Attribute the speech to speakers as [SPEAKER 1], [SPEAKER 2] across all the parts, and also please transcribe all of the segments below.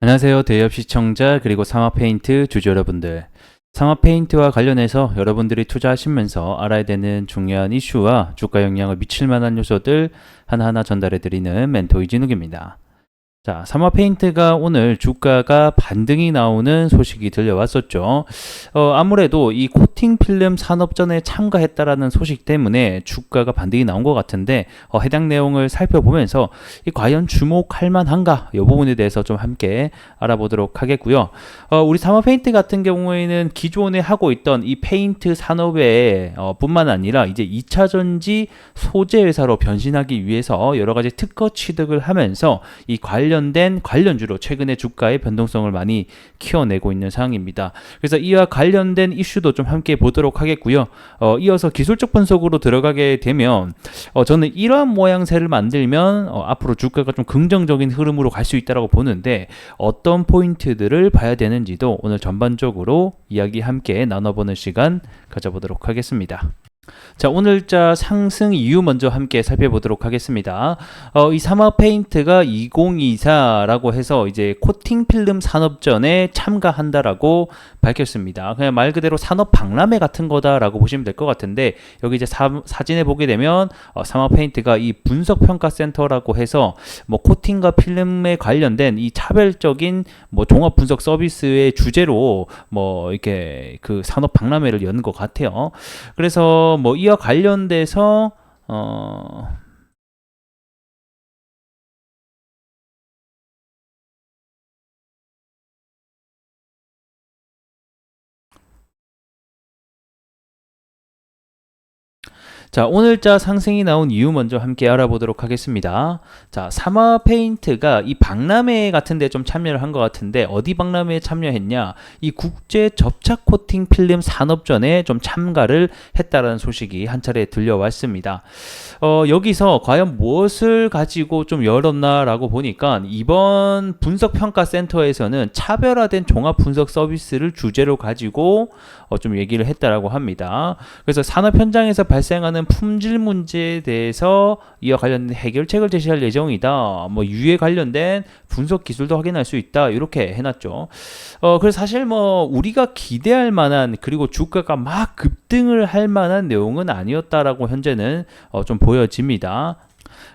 [SPEAKER 1] 안녕하세요. 대기업 시청자 그리고 상업페인트 주주 여러분들. 상업페인트와 관련해서 여러분들이 투자하시면서 알아야 되는 중요한 이슈와 주가 영향을 미칠 만한 요소들 하나하나 전달해 드리는 멘토 이진욱입니다. 자, 삼화페인트가 오늘 주가가 반등이 나오는 소식이 들려왔었죠. 아무래도 이 코팅 필름 산업전에 참가했다라는 소식 때문에 주가가 반등이 나온 것 같은데 해당 내용을 살펴보면서 과연 주목할 만한가 이 부분에 대해서 좀 함께 알아보도록 하겠고요. 우리 삼화페인트 같은 경우에는 기존에 하고 있던 이 페인트 산업에 뿐만 아니라 이제 2차전지 소재 회사로 변신하기 위해서 여러 가지 특허 취득을 하면서 이 관련된 관련주로 최근에 주가의 변동성을 많이 키워내고 있는 상황입니다. 그래서 이와 관련된 이슈도 좀 함께 보도록 하겠고요. 이어서 기술적 분석으로 들어가게 되면 저는 이러한 모양새를 만들면 앞으로 주가가 좀 긍정적인 흐름으로 갈 수 있다고 보는데 어떤 포인트들을 봐야 되는지도 오늘 전반적으로 이야기 함께 나눠보는 시간 가져보도록 하겠습니다. 자, 오늘자 상승 이유 먼저 함께 살펴보도록 하겠습니다. 이 삼화페인트가 2024라고 해서 이제 코팅 필름 산업전에 참가한다라고 밝혔습니다. 그냥 말 그대로 산업 박람회 같은 거다라고 보시면 될 것 같은데 여기 이제 사진에 보게 되면 삼화페인트가 이 분석평가센터라고 해서 뭐 코팅과 필름에 관련된 이 차별적인 뭐 종합 분석 서비스의 주제로 뭐 이렇게 그 산업 박람회를 여는 것 같아요. 그래서 뭐 이와 관련돼서 자, 오늘자 상승이 나온 이유 먼저 함께 알아보도록 하겠습니다. 자, 삼화페인트가 이 박람회 같은 데 좀 참여를 한 것 같은데 어디 박람회에 참여했냐? 이 국제 접착 코팅 필름 산업전에 좀 참가를 했다라는 소식이 한 차례 들려왔습니다. 여기서 과연 무엇을 가지고 좀 열었나라고 보니까 이번 분석평가센터에서는 차별화된 종합 분석 서비스를 주제로 가지고 좀 얘기를 했다라고 합니다. 그래서 산업 현장에서 발생하는 품질 문제에 대해서 이와 관련된 해결책을 제시할 예정이다. 뭐 유해 관련된 분석 기술도 확인할 수 있다. 이렇게 해놨죠. 그래서 사실 뭐 우리가 기대할 만한 그리고 주가가 막 급등을 할 만한 내용은 아니었다라고 현재는 좀 보여집니다.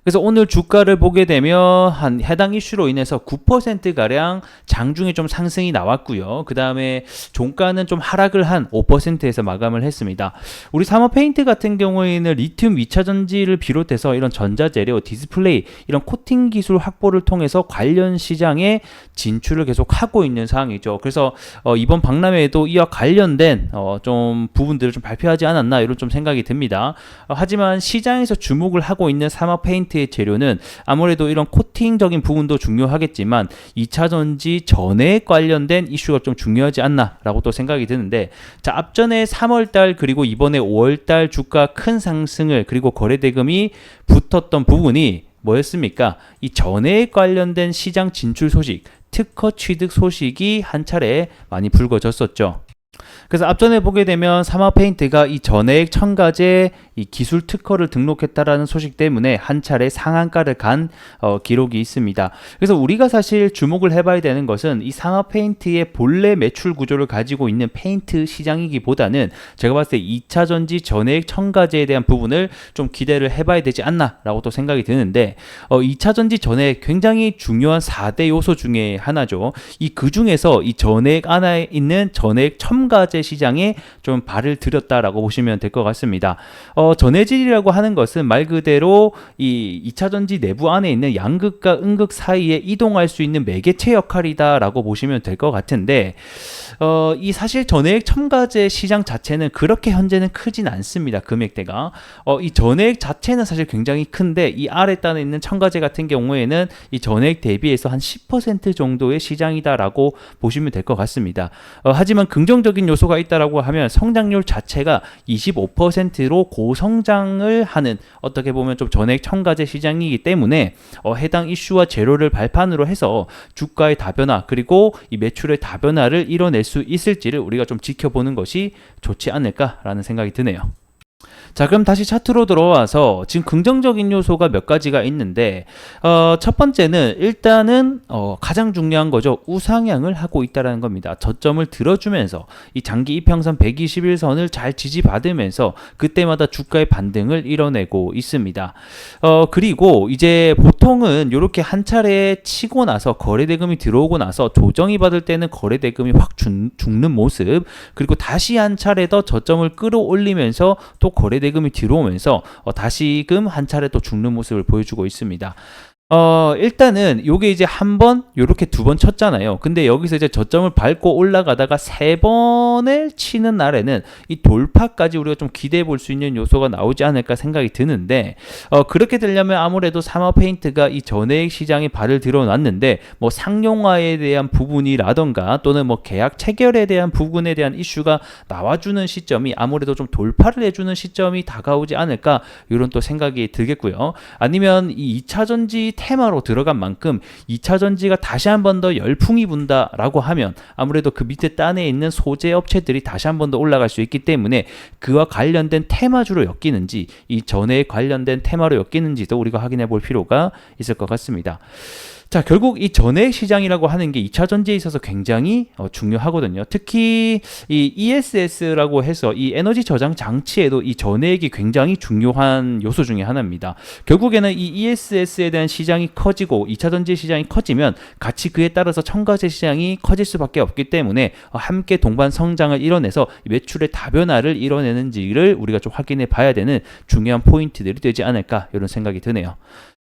[SPEAKER 1] 그래서 오늘 주가를 보게 되면 한 해당 이슈로 인해서 9%가량 장중에 좀 상승이 나왔고요. 그 다음에 종가는 좀 하락을 한 5%에서 마감을 했습니다. 우리 삼화페인트 같은 경우에는 리튬 2차전지를 비롯해서 이런 전자재료, 디스플레이, 이런 코팅 기술 확보를 통해서 관련 시장에 진출을 계속 하고 있는 상황이죠. 그래서 이번 박람회에도 이와 관련된 좀 부분들을 좀 발표하지 않았나 이런 좀 생각이 듭니다. 하지만 시장에서 주목을 하고 있는 삼화페인트 재료는 아무래도 이런 코팅적인 부분도 중요하겠지만 2차전지 전해에 관련된 이슈가 좀 중요하지 않나 라고 또 생각이 드는데, 자, 앞전에 3월달 그리고 이번에 5월달 주가 큰 상승을 그리고 거래대금이 붙었던 부분이 뭐였습니까? 이 전해에 관련된 시장 진출 소식, 특허 취득 소식이 한 차례 많이 불거졌었죠. 그래서 앞전에 보게 되면 삼화페인트가 이 전해액 첨가제 이 기술 특허를 등록했다라는 소식 때문에 한 차례 상한가를 간 기록이 있습니다. 그래서 우리가 사실 주목을 해봐야 되는 것은 이 삼화페인트의 본래 매출 구조를 가지고 있는 페인트 시장이기보다는 제가 봤을 때 2차전지 전해액 첨가제에 대한 부분을 좀 기대를 해봐야 되지 않나라고 또 생각이 드는데 2차전지 전해액 굉장히 중요한 4대 요소 중에 하나죠. 그 중에서 이 전해액 안에 있는 전해액 첨가제 시장에 좀 발을 들였다라고 보시면 될 것 같습니다. 전해질이라고 하는 것은 말 그대로 이 2차전지 내부 안에 있는 양극과 음극 사이에 이동할 수 있는 매개체 역할이다라고 보시면 될 것 같은데 이 사실 전해액 첨가제 시장 자체는 그렇게 현재는 크진 않습니다. 금액대가. 이 전해액 자체는 사실 굉장히 큰데 이 아래 단에 있는 첨가제 같은 경우에는 이 전해액 대비해서 한 10% 정도의 시장이다라고 보시면 될 것 같습니다. 하지만 긍정적인 요소가 있다라고 하면 성장률 자체가 25%로 고성장을 하는 어떻게 보면 좀 전액 첨가제 시장이기 때문에 해당 이슈와 재료를 발판으로 해서 주가의 다변화 그리고 이 매출의 다변화를 이뤄낼 수 있을지를 우리가 좀 지켜보는 것이 좋지 않을까라는 생각이 드네요. 자, 그럼 다시 차트로 들어와서 지금 긍정적인 요소가 몇 가지가 있는데, 첫 번째는 일단은 가장 중요한 거죠. 우상향을 하고 있다라는 겁니다. 저점을 들어주면서 이 장기 이평선 121선을 잘 지지받으면서 그때마다 주가의 반등을 이뤄내고 있습니다. 그리고 이제 보통은 이렇게 한 차례 치고 나서 거래대금이 들어오고 나서 조정이 받을 때는 거래대금이 확 죽는 모습, 그리고 다시 한 차례 더 저점을 끌어올리면서 또 거래대금이 들어오면서 다시금 한 차례 또 죽는 모습을 보여주고 있습니다. 일단은 요게 이제 한 번, 요렇게 두 번 쳤잖아요. 근데 여기서 이제 저점을 밟고 올라가다가 세 번을 치는 날에는 이 돌파까지 우리가 좀 기대해 볼 수 있는 요소가 나오지 않을까 생각이 드는데, 그렇게 되려면 아무래도 사마 페인트가 이 전해액 시장에 발을 들어놨는데, 뭐 상용화에 대한 부분이라던가 또는 뭐 계약 체결에 대한 부분에 대한 이슈가 나와주는 시점이 아무래도 좀 돌파를 해주는 시점이 다가오지 않을까, 이런 또 생각이 들겠고요. 아니면 이 2차 전지 테마로 들어간 만큼 2차 전지가 다시 한 번 더 열풍이 분다라고 하면 아무래도 그 밑에 단에 있는 소재 업체들이 다시 한 번 더 올라갈 수 있기 때문에 그와 관련된 테마주로 엮이는지 이 전에 관련된 테마로 엮이는지도 우리가 확인해 볼 필요가 있을 것 같습니다. 자, 결국 이 전해액 시장이라고 하는 게 2차 전지에 있어서 굉장히 중요하거든요. 특히 이 ESS라고 해서 이 에너지 저장 장치에도 이 전해액이 굉장히 중요한 요소 중에 하나입니다. 결국에는 이 ESS에 대한 시장이 커지고 2차 전지 시장이 커지면 같이 그에 따라서 첨가제 시장이 커질 수밖에 없기 때문에 함께 동반 성장을 이뤄내서 매출의 다변화를 이뤄내는지를 우리가 좀 확인해 봐야 되는 중요한 포인트들이 되지 않을까, 이런 생각이 드네요.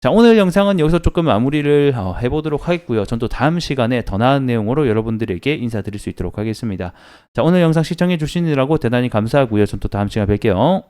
[SPEAKER 1] 자, 오늘 영상은 여기서 조금 마무리를 해보도록 하겠고요. 전 또 다음 시간에 더 나은 내용으로 여러분들에게 인사드릴 수 있도록 하겠습니다. 자, 오늘 영상 시청해 주시느라고 대단히 감사하고요. 전 또 다음 시간에 뵐게요.